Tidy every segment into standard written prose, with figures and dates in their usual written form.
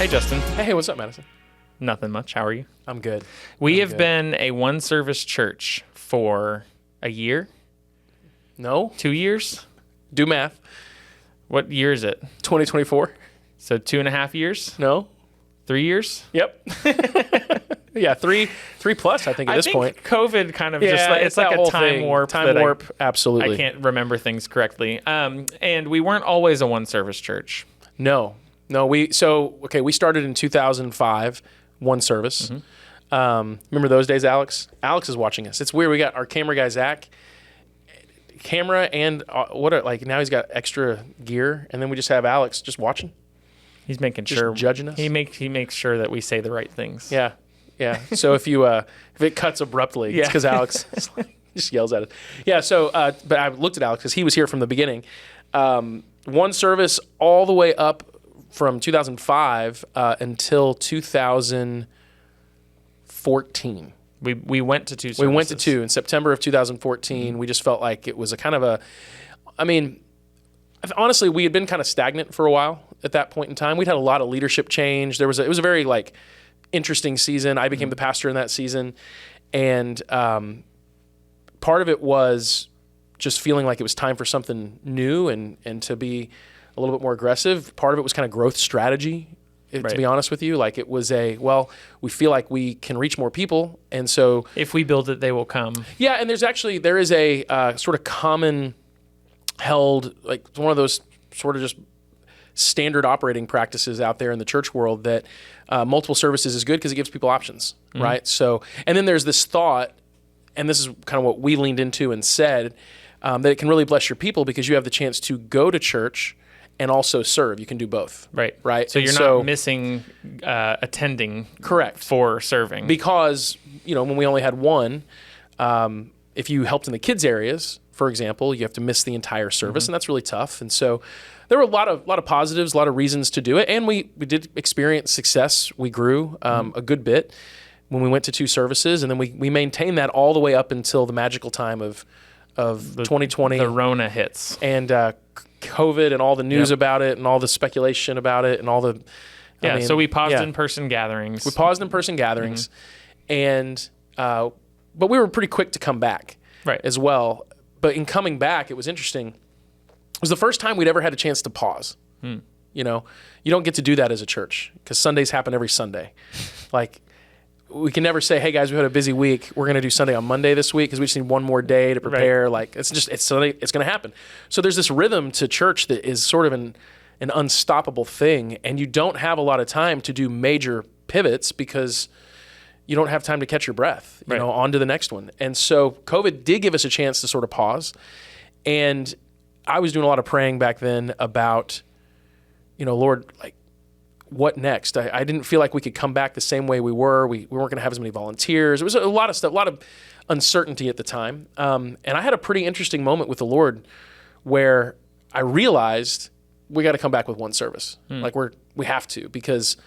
Hey, Justin. Hey, what's up, Madison? Nothing much. How are you? I'm good. We have been a one-service church for a year, No? 2 years. Do math. What year is it? 2024? So 2.5 years? No? 3 years? Yep. Yeah, three plus, I think, at this point. COVID kind of just like, it's like that a whole time thing. warp. Time warp, absolutely. I can't remember things correctly. And we weren't always a one-service church. No. We started in 2005, one service. Mm-hmm. Remember those days, Alex? Alex is watching us. It's weird. We got our camera guy, Zach, camera, and now he's got extra gear, and then we just have Alex just watching. He's making Just sure. judging us? He makes sure that we say the right things. Yeah. So if it cuts abruptly, it's because Alex just yells at us. Yeah. So, but I looked at Alex because he was here from the beginning. One service all the way up from 2005 until 2014. We went to two services. We went to two in September of 2014. Mm-hmm. We just felt like it was honestly, we had been kind of stagnant for a while at that point in time. We'd had a lot of leadership change. It was a very interesting season. I became the pastor in that season. And part of it was just feeling like it was time for something new and to be a little bit more aggressive. Part of it was kind of growth strategy, to be honest with you. Like it was we feel like we can reach more people. And so if we build it, they will come. Yeah. And there is a sort of common held, like one of those sort of just standard operating practices out there in the church world that multiple services is good because it gives people options, right? So, and then there's this thought, and this is kind of what we leaned into and said, that it can really bless your people because you have the chance to go to church and also serve. You can do both. Right. So And you're not missing attending. Correct. For serving. Because, when we only had one, if you helped in the kids areas, for example, you have to miss the entire service, and that's really tough. And so there were a lot of positives, a lot of reasons to do it, and we did experience success. We grew a good bit when we went to two services, and then we maintained that all the way up until the magical time of 2020. The Rona hits. And COVID and all the news about it and all the speculation about it and all the... So we paused in-person gatherings. And but we were pretty quick to come back as well. But in coming back, it was interesting. It was the first time we'd ever had a chance to pause. You don't get to do that as a church because Sundays happen every Sunday. Like, we can never say, hey, guys, we had a busy week. We're going to do Sunday on Monday this week because we just need one more day to prepare. Right. Like, it's Sunday. It's going to happen. So there's this rhythm to church that is sort of an unstoppable thing. And you don't have a lot of time to do major pivots because you don't have time to catch your breath, on to the next one. And so COVID did give us a chance to sort of pause. And I was doing a lot of praying back then about, Lord, like, what next? I didn't feel like we could come back the same way we were. We weren't going to have as many volunteers. It was a lot of stuff, a lot of uncertainty at the time. And I had a pretty interesting moment with the Lord where I realized we got to come back with one service. Like we have to, because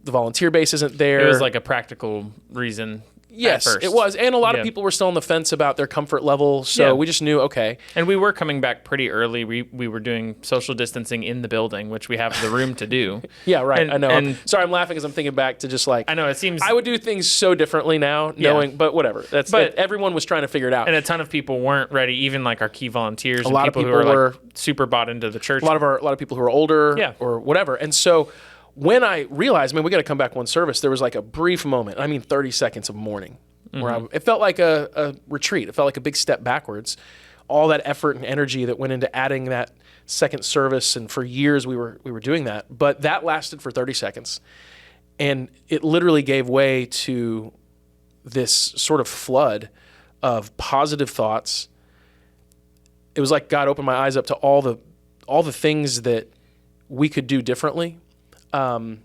the volunteer base isn't there. It was like a practical reason. Yes, it was. And a lot of people were still on the fence about their comfort level. So we just knew, okay. And we were coming back pretty early. We were doing social distancing in the building, which we have the room to do. Yeah, right. I know. I'm laughing because I'm thinking back to just like... I know, it seems... I would do things so differently now, knowing... But whatever. Everyone was trying to figure it out. And a ton of people weren't ready, even like our key volunteers. A lot of people who were like super bought into the church. A lot of people who are older or whatever. And so when I realized, we got to come back one service, there was like a brief moment, 30 seconds of mourning. Where it felt like a retreat. It felt like a big step backwards. All that effort and energy that went into adding that second service, and for years we were doing that. But that lasted for 30 seconds. And it literally gave way to this sort of flood of positive thoughts. It was like God opened my eyes up to all the things that we could do differently. And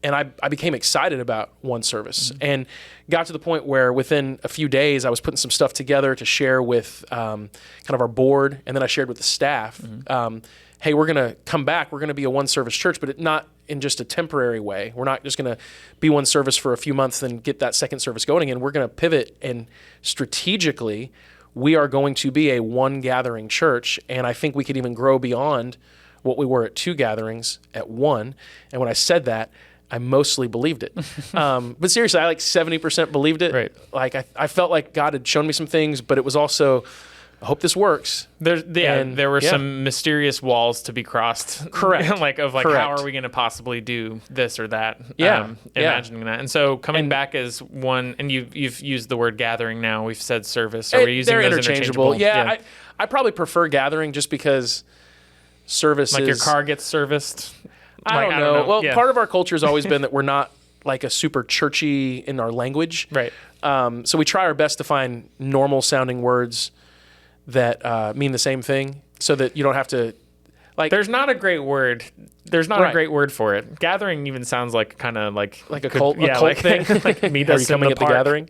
I became excited about one service and got to the point where within a few days I was putting some stuff together to share with kind of our board, and then I shared with the staff. Hey, we're going to come back. We're going to be a one-service church, but not in just a temporary way. We're not just going to be one service for a few months and get that second service going again. We're going to pivot, and strategically, we are going to be a one-gathering church, and I think we could even grow beyond what we were at 2 gatherings at 1. And when I said that, I mostly believed it. But seriously, I 70% believed it. Right. Like I felt like God had shown me some things, but it was also, I hope this works. There were some mysterious walls to be crossed. Correct. Correct. How are we going to possibly do this or that? Imagining that. And so coming back as one, and you've used the word gathering now. We've said service. Are we using they're those interchangeable? Yeah. I probably prefer gathering just because service like your car gets serviced. I don't know. Well, part of our culture has always been that we're not like a super churchy in our language. Right. So we try our best to find normal sounding words that mean the same thing so that you don't have to there's not a great word. There's not a great word for it. Gathering even sounds like kind of like a cult thing. Like meet Are us you coming in at the gathering?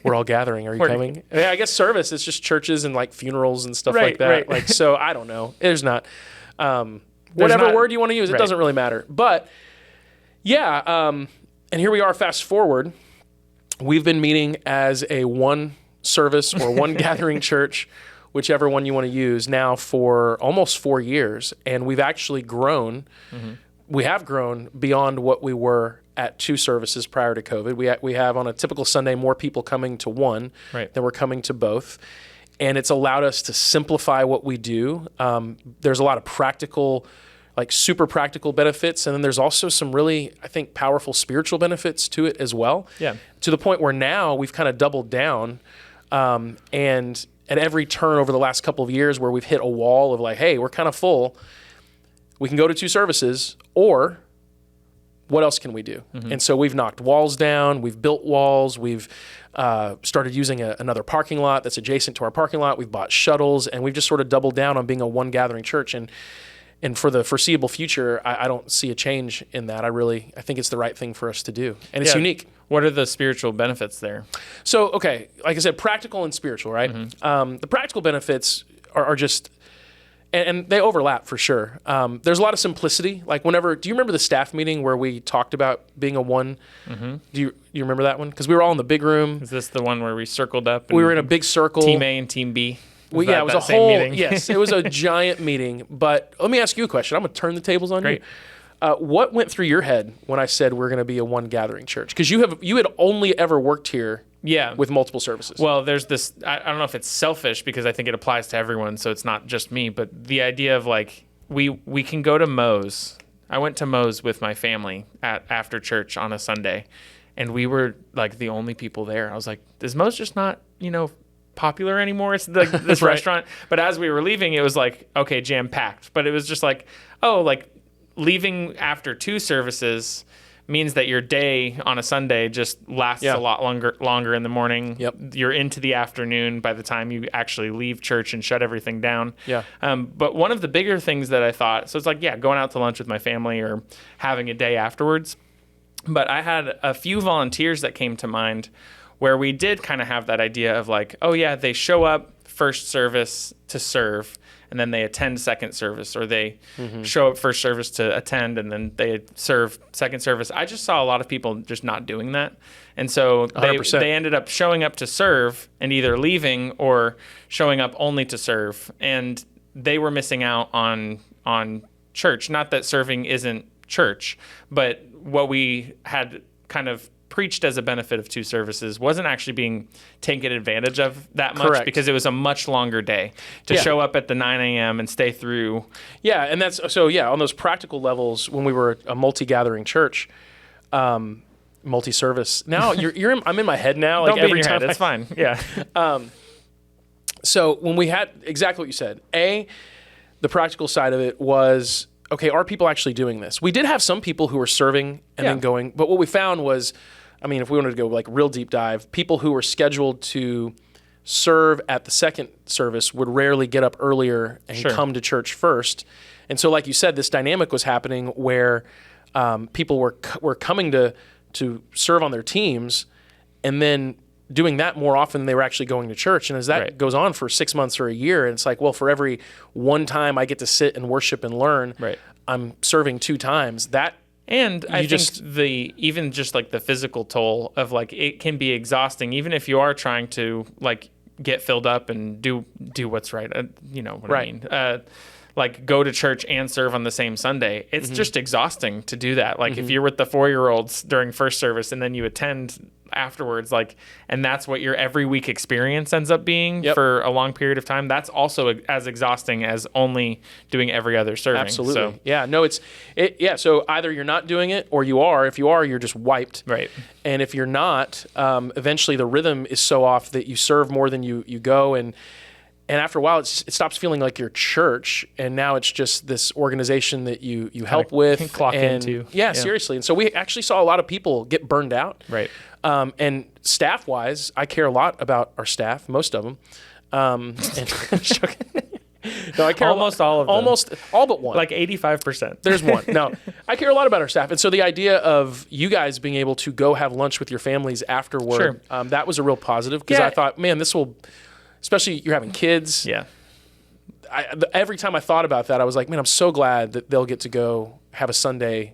We're all gathering. Are you coming? Yeah, I guess service is just churches and like funerals and stuff like that. Right. Like, so I don't know. There's not whatever word you want to use, it doesn't really matter. But yeah, and here we are, fast forward. We've been meeting as a one service or one gathering church, whichever one you want to use, now for almost 4 years. And we've actually grown. Mm-hmm. We have grown beyond what we were at 2 services prior to COVID. We have on a typical Sunday more people coming to one than we're coming to both. And it's allowed us to simplify what we do. There's a lot of practical, super practical benefits. And then there's also some really, I think, powerful spiritual benefits to it as well. Yeah. To the point where now we've kind of doubled down. And at every turn over the last couple of years where we've hit a wall of hey, we're kind of full, we can go to 2 services, or what else can we do? Mm-hmm. And so we've knocked walls down, we've built walls, we've started using another parking lot that's adjacent to our parking lot, we've bought shuttles, and we've just sort of doubled down on being a one gathering church. And for the foreseeable future, I don't see a change in that. I think it's the right thing for us to do. And it's unique. What are the spiritual benefits there? So, okay, like I said, practical and spiritual, right? Mm-hmm. The practical benefits are just, and they overlap for sure. There's a lot of simplicity. Do you remember the staff meeting where we talked about being a one? Mm-hmm. Do you remember that one? Because we were all in the big room. Is this the one where we circled up? We were in a big circle. Team A and Team B. It was a whole meeting? Yes, it was a giant meeting. But let me ask you a question. I'm going to turn the tables on you. What went through your head when I said we're going to be a one gathering church? Because you had only ever worked here with multiple services. Well, there's this, I don't know if it's selfish because I think it applies to everyone, so it's not just me, but the idea of we can go to Moe's. I went to Moe's with my family after church on a Sunday, and we were the only people there. I was like, is Moe's just not, popular anymore? It's this restaurant. But as we were leaving, it was okay, jam-packed. But it was just leaving after 2 services means that your day on a Sunday just lasts a lot longer in the morning. Yep. You're into the afternoon by the time you actually leave church and shut everything down. Yeah. But one of the bigger things that I thought, so it's going out to lunch with my family or having a day afterwards. But I had a few volunteers that came to mind where we did kind of have that idea of they show up first service to serve, and then they attend second service, or they show up first service to attend, and then they serve second service. I just saw a lot of people just not doing that. And so they ended up showing up to serve and either leaving or showing up only to serve. And they were missing out on church. Not that serving isn't church, but what we had kind of preached as a benefit of 2 services wasn't actually being taken advantage of that much. Correct. Because it was a much longer day to show up at the 9 a.m. and stay through. Yeah, and that's on those practical levels when we were a multi-gathering church, multi-service. Now I'm in my head now. Don't be in your head. That's fine. Yeah. So when we had exactly what you said, the practical side of it was, okay, are people actually doing this? We did have some people who were serving and then going, but what we found was, if we wanted to go real deep dive, people who were scheduled to serve at the second service would rarely get up earlier and come to church first. And so, like you said, this dynamic was happening where people were coming to serve on their teams and then doing that more often than they were actually going to church. And as that goes on for 6 months or a year, and it's for every one time I get to sit and worship and learn, I'm serving 2 times. And I think the physical toll of it can be exhausting, even if you are trying to get filled up and do what's right. You know what I mean? like go to church and serve on the same Sunday. It's just exhausting to do that. Like if you're with the 4-year-olds during first service and then you attend afterwards, like, and that's what your every week experience ends up being for a long period of time, that's also as exhausting as only doing every other serving. Absolutely. So, Yeah, no, so either you're not doing it or you are. If you are, you're just wiped. Right. And if you're not, eventually the rhythm is so off that you serve more than you go, and after a while, it stops feeling like your church, and now it's just this organization that you help with. Clock into. Yeah, seriously. And so we actually saw a lot of people get burned out. Right. And staff-wise, I care a lot about our staff, most of them. No, I care almost all of them. Almost all but one. Like 85%. There's one. No, I care a lot about our staff. And so the idea of you guys being able to go have lunch with your families afterward, that was a real positive, because I thought, man, this will, especially you're having kids. Yeah. Every time I thought about that, I was like, man, I'm so glad that they'll get to go have a Sunday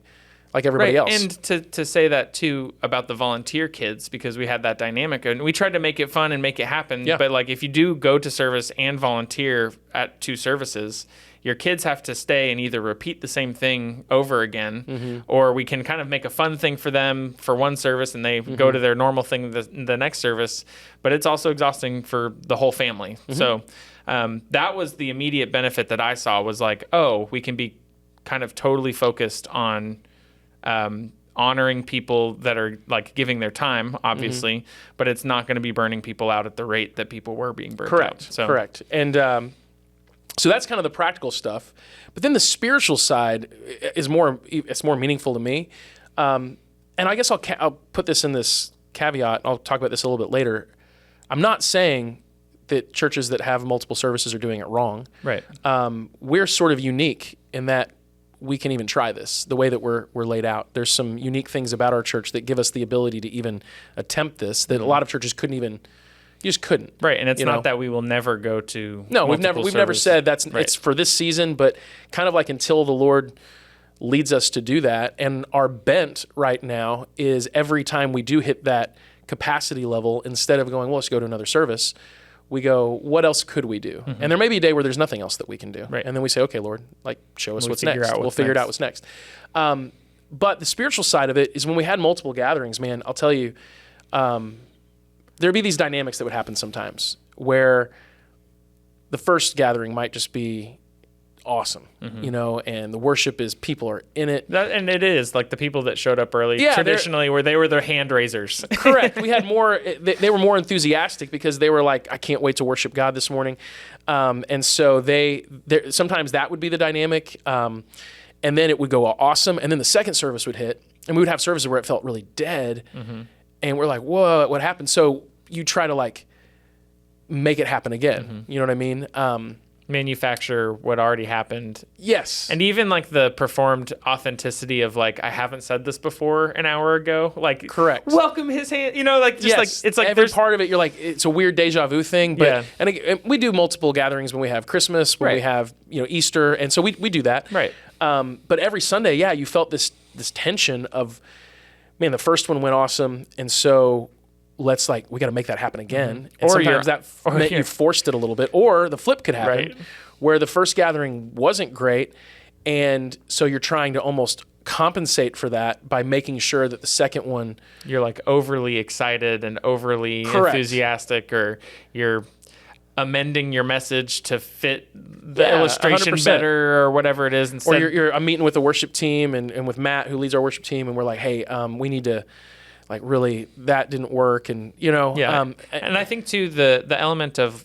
like everybody else. And to say that too about the volunteer kids, because we had that dynamic and we tried to make it fun and make it happen. Yeah. But like if you do go to service and volunteer at 2 services, your kids have to stay and either repeat the same thing over again, or we can kind of make a fun thing for them for one service and they go to their normal thing the next service. But it's also exhausting for the whole family. So that was the immediate benefit that I saw, was like, oh, we can be kind of totally focused on honoring people that are like giving their time, obviously, but it's not going to be burning people out at the rate that people were being burned out. So. Correct. And so that's kind of the practical stuff. But then the spiritual side is more meaningful to me. And I guess I'll put this in this caveat. I'll talk about this a little bit later. I'm not saying that churches that have multiple services are doing it wrong. Right. We're sort of unique in that we can even try this the way that we're laid out. There's some unique things about our church that give us the ability to even attempt this that a lot of churches couldn't even. You just couldn't. Right, and it's not that we will never go to. No, we've never said that's it's for this season, but kind of like until the Lord leads us to do that. And our bent right now is every time we do hit that capacity level, instead of going, well, let's go to another service, we go, what else could we do? And there may be a day where there's nothing else that we can do. Right. And then we say, okay, Lord, like, show us what's next. We'll figure it out what's next. But the spiritual side of it is when we had multiple gatherings, man, I'll tell you, there'd be these dynamics that would happen sometimes where the first gathering might just be awesome, and the worship is people are in it. And it is like the people that showed up early traditionally where they were their hand raisers. Correct. We had more, they were more enthusiastic because they were like, I can't wait to worship God this morning. And so sometimes that would be the dynamic. And then it would go awesome. And then the second service would hit and we would have services where it felt really dead. And we're like, whoa, what happened? So you try to like make it happen again. You know what I mean? Manufacture what already happened. Yes. And even like the performed authenticity of like, I haven't said this before an hour ago. Like, correct. Welcome his hand, like just like, it's like every part of it, you're like, it's a weird deja vu thing. But, and again, we do multiple gatherings when we have Christmas, when we have, Easter. And so we do that. Right. But every Sunday, you felt this tension of, man, the first one went awesome. And so we got to make that happen again. And sometimes that meant you forced it a little bit, or the flip could happen where the first gathering wasn't great. And so you're trying to almost compensate for that by making sure that the second one, you're like overly excited and overly enthusiastic, or you're amending your message to fit the illustration 100%. Better or whatever it is. Instead, or I'm meeting with the worship team and with Matt, who leads our worship team. And we're like, hey, we need to, like, really, that didn't work. And, and I think too, the element of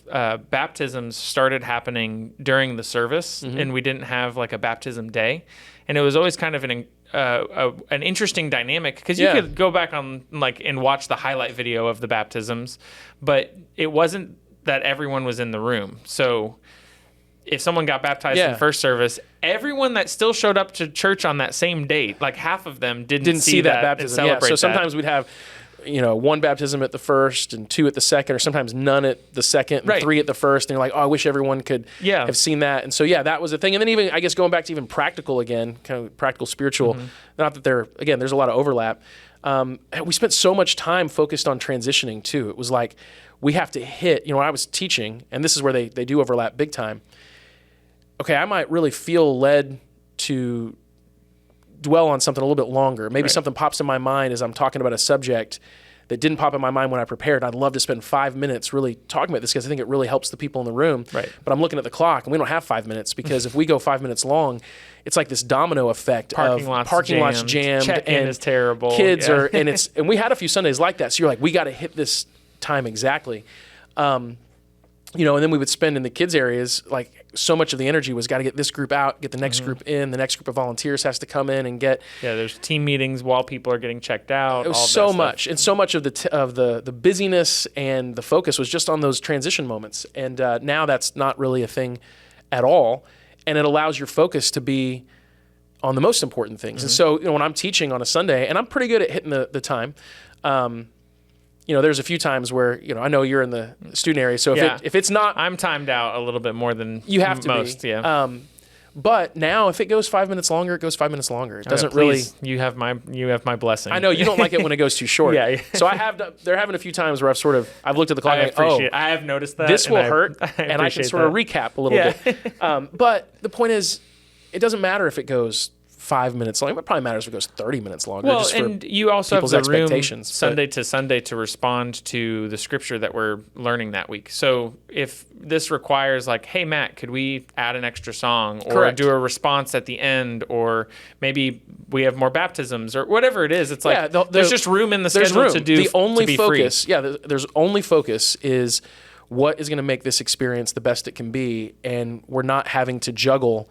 baptisms started happening during the service, and we didn't have like a baptism day. And it was always kind of an interesting dynamic, because you could go back on and watch the highlight video of the baptisms, but it wasn't that everyone was in the room. So if someone got baptized in first service, everyone that still showed up to church on that same date, like half of them didn't see that baptism. So sometimes we'd have, one baptism at the first and 2 at the second, or sometimes none at the second and 3 at the first. And you're like, oh, I wish everyone could have seen that. And so, that was a thing. And then even, I guess, going back to even practical again, kind of practical spiritual, not that there's a lot of overlap. We spent so much time focused on transitioning too. It was like, we have to hit, when I was teaching, and this is where they do overlap big time. okay, I might really feel led to dwell on something a little bit longer. Maybe something pops in my mind as I'm talking about a subject that didn't pop in my mind when I prepared. I'd love to spend 5 minutes really talking about this because I think it really helps the people in the room. Right. But I'm looking at the clock and we don't have 5 minutes because if we go 5 minutes long, it's like this domino effect parking of lots parking lots jammed. Check-in is terrible. Kids are, and we had a few Sundays like that. So you're like, we got to hit this time exactly. You know, and then we would spend in the kids areas, like so much of the energy was got to get this group out, get the next group in, the next group of volunteers has to come in and get. Yeah, there's team meetings while people are getting checked out. It was so much, and so much of the busyness and the focus was just on those transition moments. And now that's not really a thing at all, and it allows your focus to be on the most important things. And so, you know, when I'm teaching on a Sunday, and I'm pretty good at hitting the time. You know, there's a few times where, you know, I know you're in the student area, so if it's not... I'm timed out a little bit more than you have to most, be. Yeah. But now if it goes 5 minutes longer, it goes 5 minutes longer. It doesn't please, you have my blessing. I know you don't like it when it goes too short. Yeah. So there have been a few times where I've looked at the clock and I have noticed that. This will hurt, and I can sort of recap a little bit. But the point is, it doesn't matter if it goes 5 minutes long. It probably matters if it goes 30 minutes longer. Well, and you also have the room Sunday to Sunday to respond to the scripture that we're learning that week. So if this requires like, hey, Matt, could we add an extra song or do a response at the end, or maybe we have more baptisms or whatever it is. It's like there's just room in the schedule to do the only to be focus. Free. Yeah, there's only focus is what is going to make this experience the best it can be, and we're not having to juggle.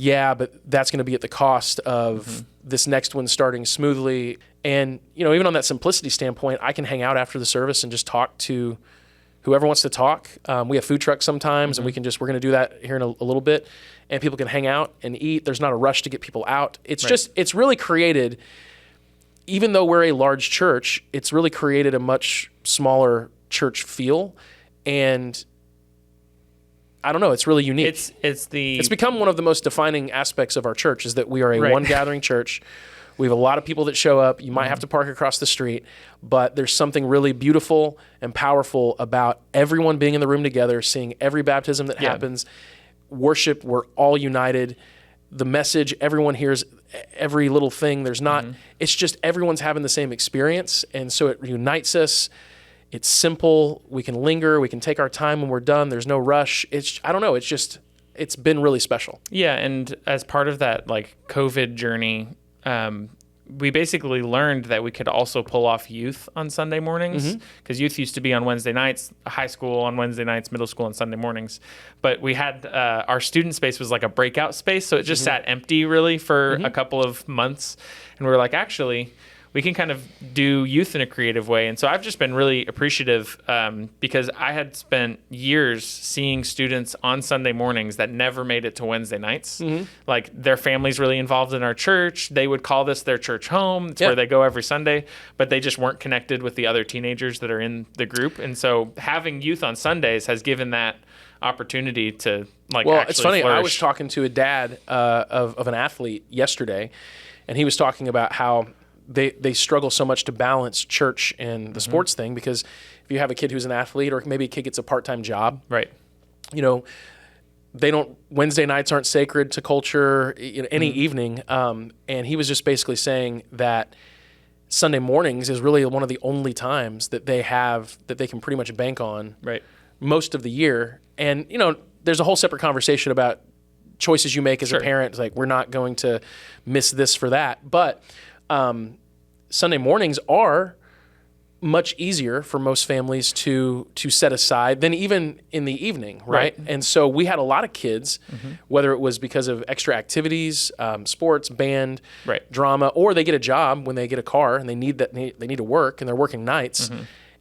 Yeah, but that's going to be at the cost of this next one starting smoothly. And, you know, even on that simplicity standpoint, I can hang out after the service and just talk to whoever wants to talk. We have food trucks sometimes, and we're going to do that here in a little bit. And people can hang out and eat. There's not a rush to get people out. It's it's really created, even though we're a large church, it's really created a much smaller church feel. And I don't know. It's really unique. It's become one of the most defining aspects of our church is that we are a one gathering church. We have a lot of people that show up. You might have to park across the street, but there's something really beautiful and powerful about everyone being in the room together, seeing every baptism that happens. Worship, we're all united. The message, everyone hears every little thing. There's not. It's just everyone's having the same experience, and so it unites us. It's simple. We can linger. We can take our time when we're done. There's no rush. I don't know. It's been really special. Yeah, and as part of that like COVID journey, we basically learned that we could also pull off youth on Sunday mornings, because youth used to be on Wednesday nights, high school on Wednesday nights, middle school on Sunday mornings. But we had our student space was like a breakout space, so it just sat empty really for a couple of months, and we were like, actually, we can kind of do youth in a creative way. And so I've just been really appreciative because I had spent years seeing students on Sunday mornings that never made it to Wednesday nights. Like their family's really involved in our church. They would call this their church home. It's where they go every Sunday, but they just weren't connected with the other teenagers that are in the group. And so having youth on Sundays has given that opportunity to it's funny. flourish. I was talking to a dad of an athlete yesterday, and he was talking about how they struggle so much to balance church and the sports thing, because if you have a kid who's an athlete, or maybe a kid gets a part-time job, you know, Wednesday nights aren't sacred to culture, any evening. And he was just basically saying that Sunday mornings is really one of the only times that they can pretty much bank on most of the year. And, you know, there's a whole separate conversation about choices you make as a parent. Like, we're not going to miss this for that. But Sunday mornings are much easier for most families to set aside than even in the evening, right? And so we had a lot of kids, whether it was because of extra activities, sports, band, drama, or they get a job when they get a car and they need to work and they're working nights.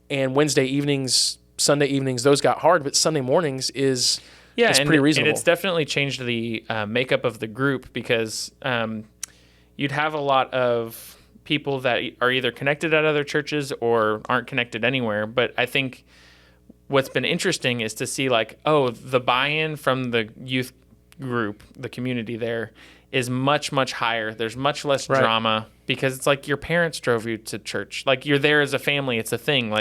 And Wednesday evenings, Sunday evenings, those got hard, but Sunday mornings is pretty reasonable. And it's definitely changed the makeup of the group, because you'd have a lot of people that are either connected at other churches or aren't connected anywhere. But I think what's been interesting is to see the buy-in from the youth group, the community there, is much, much higher. There's much less drama, because it's like your parents drove you to church. Like, you're there as a family. It's a thing.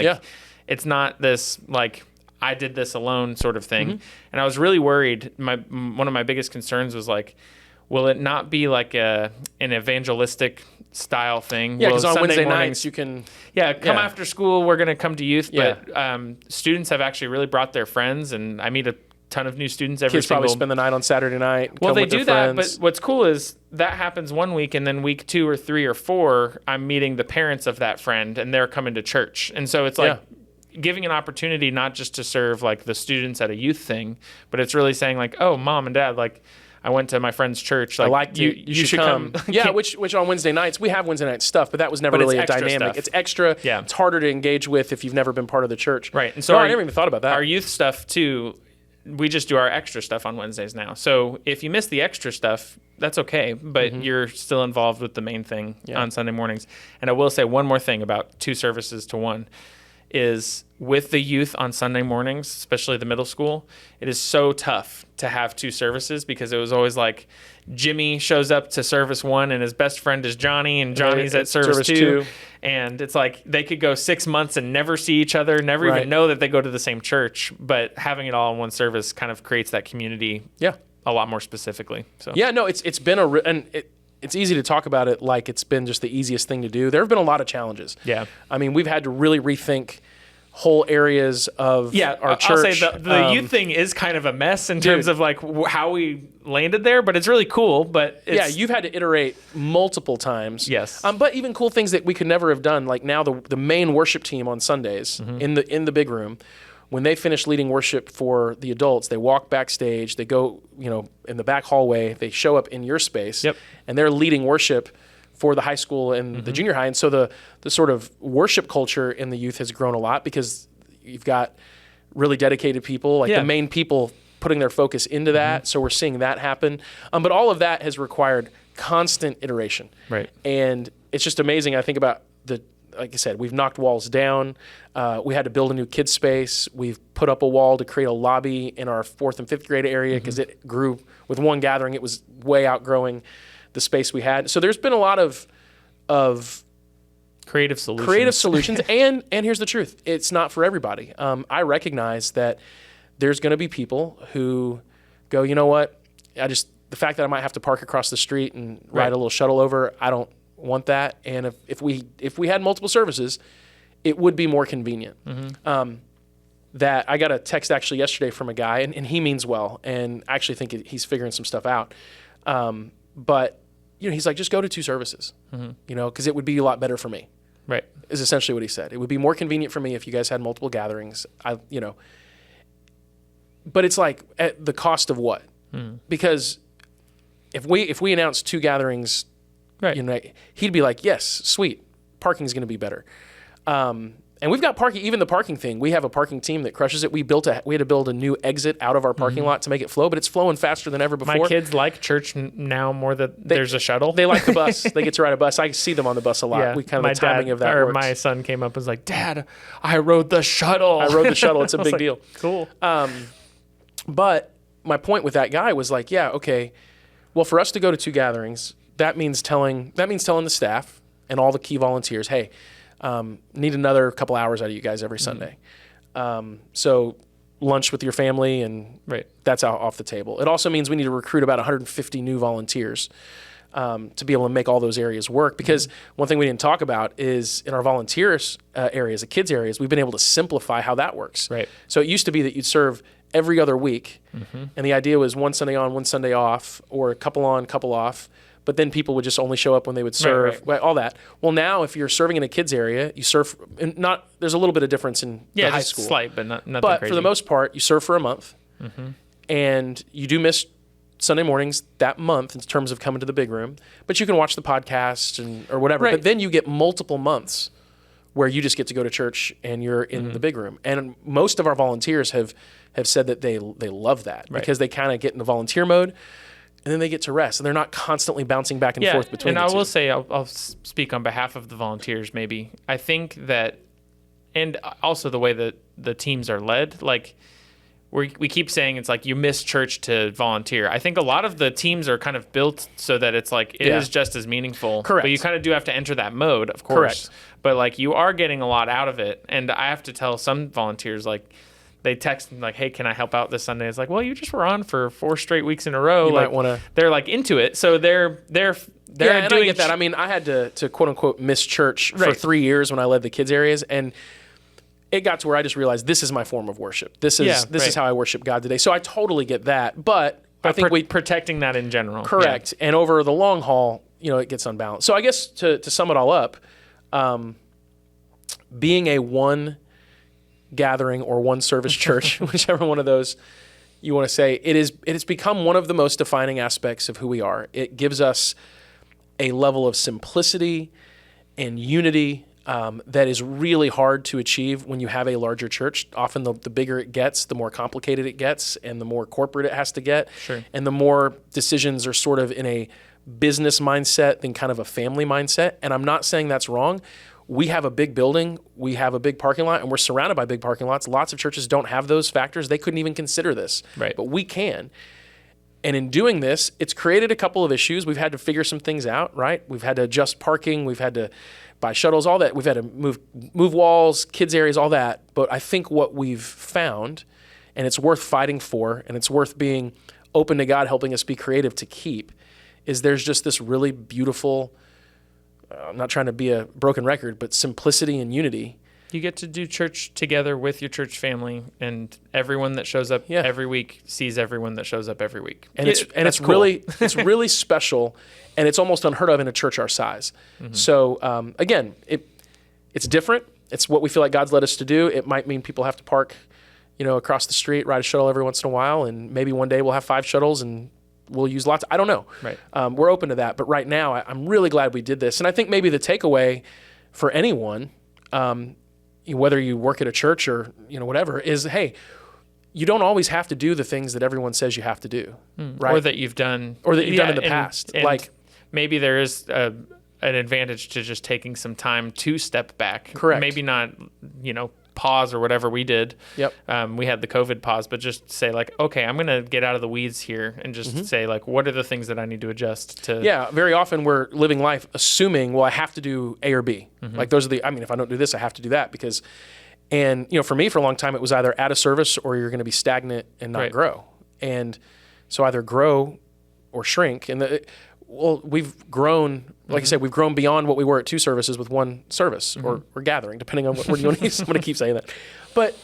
It's not this I did this alone sort of thing. And I was really worried. One of my biggest concerns was like, will it not be like an evangelistic style thing? Yeah, because on Sunday Wednesday mornings, nights you can... come after school, we're going to come to youth. But students have actually really brought their friends, and I meet a ton of new students every Kids probably spend the night on Saturday night. Well, come they with do their that, friends. but what's cool is that happens one week, and then week 2 or 3 or 4, I'm meeting the parents of that friend, and they're coming to church. And so it's like giving an opportunity not just to serve like the students at a youth thing, but it's really saying like, oh, mom and dad, like I went to my friend's church. Like, I like you should come. Yeah, which on Wednesday nights, we have Wednesday night stuff, but that was never really a dynamic. Stuff. It's extra. Yeah. It's harder to engage with if you've never been part of the church. Right. And so I never even thought about that. Our youth stuff too, we just do our extra stuff on Wednesdays now. So if you miss the extra stuff, that's okay, but you're still involved with the main thing on Sunday mornings. And I will say one more thing about 2 services to 1 is with the youth on Sunday mornings, especially the middle school, it is so tough to have 2 services because it was always like Jimmy shows up to service 1 and his best friend is Johnny, and Johnny's at service 2. And it's like they could go 6 months and never see each other, never even know that they go to the same church, but having it all in one service kind of creates that community a lot more specifically. So it's been it's easy to talk about it like it's been just the easiest thing to do. There have been a lot of challenges. Yeah. I mean, we've had to really rethink whole areas of our church. I'll say the youth thing is kind of a mess in terms of like how we landed there, but it's really cool. But you've had to iterate multiple times. Yes. But even cool things that we could never have done, like now the main worship team on Sundays in the big room, when they finish leading worship for the adults, they walk backstage, they go, in the back hallway, they show up in your space, and they're leading worship for the high school and the junior high. And so the sort of worship culture in the youth has grown a lot because you've got really dedicated people, like the main people putting their focus into that. So we're seeing that happen. But all of that has required constant iteration. Right. And it's just amazing. I think about like I said, we've knocked walls down. We had to build a new kids space. We've put up a wall to create a lobby in our 4th and 5th grade area because it grew with one gathering. It was way outgrowing the space we had. So there's been a lot of creative solutions. And here's the truth. It's not for everybody. I recognize that there's going to be people who go, you know what? The fact that I might have to park across the street and ride a little shuttle over, I don't want that. And if we had multiple services, it would be more convenient. That I got a text actually yesterday from a guy, and he means well, and I actually think he's figuring some stuff out. But he's like, just go to 2 services, because it would be a lot better for me. Right. Is essentially what he said. It would be more convenient for me if you guys had multiple gatherings. But it's like at the cost of what? Because if we announce 2 gatherings, he'd be like, yes, sweet, parking is going to be better. And we've got parking, even the parking thing. We have a parking team that crushes it. We had to build a new exit out of our parking lot to make it flow, but it's flowing faster than ever before. My kids like church now more that there's a shuttle. They like the bus. They get to ride a bus. I see them on the bus a lot. Yeah. We kind of the timing of that works. My son came up and was like, Dad, I rode the shuttle. It's a big deal. Cool. But my point with that guy was like, yeah, okay. Well, for us to go to 2 gatherings, that means telling the staff and all the key volunteers, hey, need another couple hours out of you guys every Sunday. So lunch with your family, and that's out off the table. It also means we need to recruit about 150 new volunteers to be able to make all those areas work. Because one thing we didn't talk about is in our volunteers areas, the kids areas, we've been able to simplify how that works. Right. So it used to be that you'd serve every other week, and the idea was one Sunday on, one Sunday off, or a couple on, couple off. But then people would just only show up when they would serve, all that. Well, now if you're serving in a kids area, you serve. There's a little bit of difference in the high school, slight, but nothing But crazy. for the most part, you serve for a month, and you do miss Sunday mornings that month in terms of coming to the big room. But you can watch the podcast or whatever. Right. But then you get multiple months where you just get to go to church and you're in the big room. And most of our volunteers have said that they love that because they kind of get into volunteer mode. And then they get to rest, and they're not constantly bouncing back and forth between the two. And I will say, I'll speak on behalf of the volunteers maybe. I think that, and also the way that the teams are led, like we keep saying it's like you miss church to volunteer. I think a lot of the teams are kind of built so that it's like it is just as meaningful. Correct. But you kind of do have to enter that mode, of course. Correct. But like you are getting a lot out of it. And I have to tell some volunteers, like, they text me like, hey, can I help out this Sunday? It's like, well, you just were on for 4 straight weeks in a row. You like, might want to. They're like into it. So they're And doing I get that. I mean, I had to quote unquote miss church for 3 years when I led the kids areas, and it got to where I just realized this is my form of worship. This is how I worship God today. So I totally get that, but I think protecting that in general. Correct. Yeah. And over the long haul, it gets unbalanced. So I guess to sum it all up, being a one gathering or one service church, whichever one of those you want to say, it has become one of the most defining aspects of who we are. It gives us a level of simplicity and unity that is really hard to achieve when you have a larger church. Often the bigger it gets, the more complicated it gets, and the more corporate it has to get. Sure. And the more decisions are sort of in a business mindset than kind of a family mindset. And I'm not saying that's wrong. We have a big building, we have a big parking lot, and we're surrounded by big parking lots. Lots of churches don't have those factors. They couldn't even consider this. Right. But we can. And in doing this, it's created a couple of issues. We've had to figure some things out, right? We've had to adjust parking. We've had to buy shuttles, all that. We've had to move walls, kids areas, all that. But I think what we've found, and it's worth fighting for, and it's worth being open to God helping us be creative to keep, is there's just this really beautiful, I'm not trying to be a broken record, but simplicity and unity. You get to do church together with your church family, and everyone that shows up every week sees everyone that shows up every week. And it's cool. It's really special, and it's almost unheard of in a church our size. Mm-hmm. So again, it's different. It's what we feel like God's led us to do. It might mean people have to park, across the street, ride a shuttle every once in a while, and maybe one day we'll have 5 shuttles and we'll use lots. I don't know. Right. We're open to that. But right now, I'm really glad we did this. And I think maybe the takeaway for anyone, whether you work at a church or whatever, is, hey, you don't always have to do the things that everyone says you have to do, right? Or that you've done, done in the past. And like maybe there is an advantage to just taking some time to step back. Correct. Maybe not, pause or whatever we did. Yep. We had the COVID pause, but just say like, okay, I'm going to get out of the weeds here and just say like, what are the things that I need to adjust to? Yeah. Very often we're living life assuming, well, I have to do A or B. Like those are if I don't do this, I have to do that because, for me for a long time, it was either at a service or you're going to be stagnant and not grow. And so either grow or shrink. And we've grown, like I said, we've grown beyond what we were at 2 services with 1 service or gathering, depending on what word you want to use. I'm going to keep saying that. But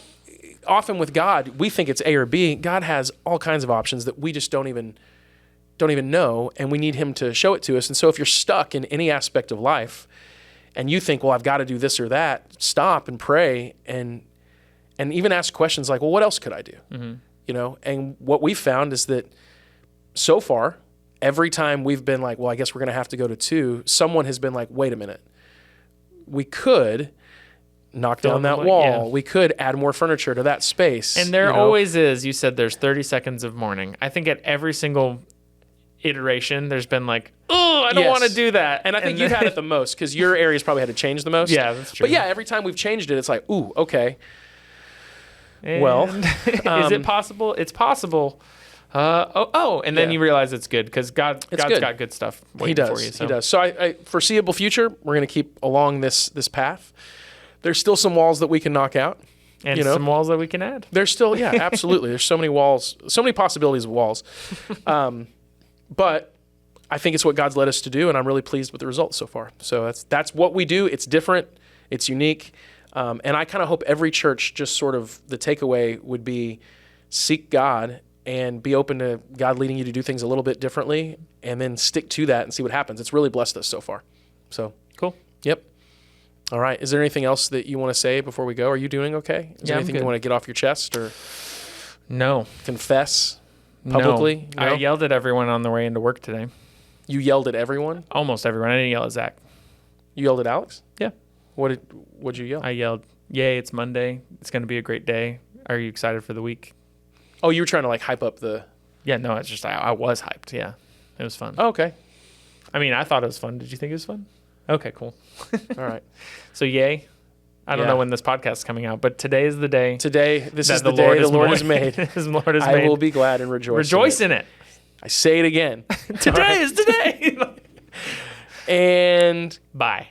often with God, we think it's A or B. God has all kinds of options that we just don't even know, and we need him to show it to us. And so if you're stuck in any aspect of life and you think, well, I've got to do this or that, stop and pray and even ask questions like, well, what else could I do? And what we've found is that so far, every time we've been like, well, I guess we're going to have to go to 2, someone has been like, wait a minute. We could knock down that wall. Yeah. We could add more furniture to that space. And there always is, you said there's 30 seconds of mourning. I think at every single iteration, there's been like, oh, I don't want to do that. And I think you've had it the most because your area's probably had to change the most. Yeah, that's true. But yeah, every time we've changed it, it's like, ooh, okay. And is it possible? It's possible. And then you realize it's good because God's got good stuff waiting for you. So. He does. So I foreseeable future, we're going to keep along this path. There's still some walls that we can knock out. And some walls that we can add. There's still, absolutely. There's so many walls, so many possibilities of walls. But I think it's what God's led us to do, and I'm really pleased with the results so far. So that's what we do. It's different. It's unique. And I kind of hope every church just sort of the takeaway would be seek God and be open to God leading you to do things a little bit differently and then stick to that and see what happens. It's really blessed us so far. So cool. Yep. All right. Is there anything else that you want to say before we go? Are you doing okay? Is there anything you want to get off your chest or confess publicly? No. I yelled at everyone on the way into work today. You yelled at everyone? Almost everyone. I didn't yell at Zach. You yelled at Alex? Yeah. What'd you yell? I yelled, yay, it's Monday. It's going to be a great day. Are you excited for the week? Oh, you were trying to like hype up the... Yeah, no, it's just I was hyped. Yeah, it was fun. Oh, okay. I mean, I thought it was fun. Did you think it was fun? Okay, cool. All right. So yay. I don't know when this podcast is coming out, but today is the day. This is the day the Lord has made. I will be glad and rejoice. Rejoice in it. I say it again. Today is today. And bye.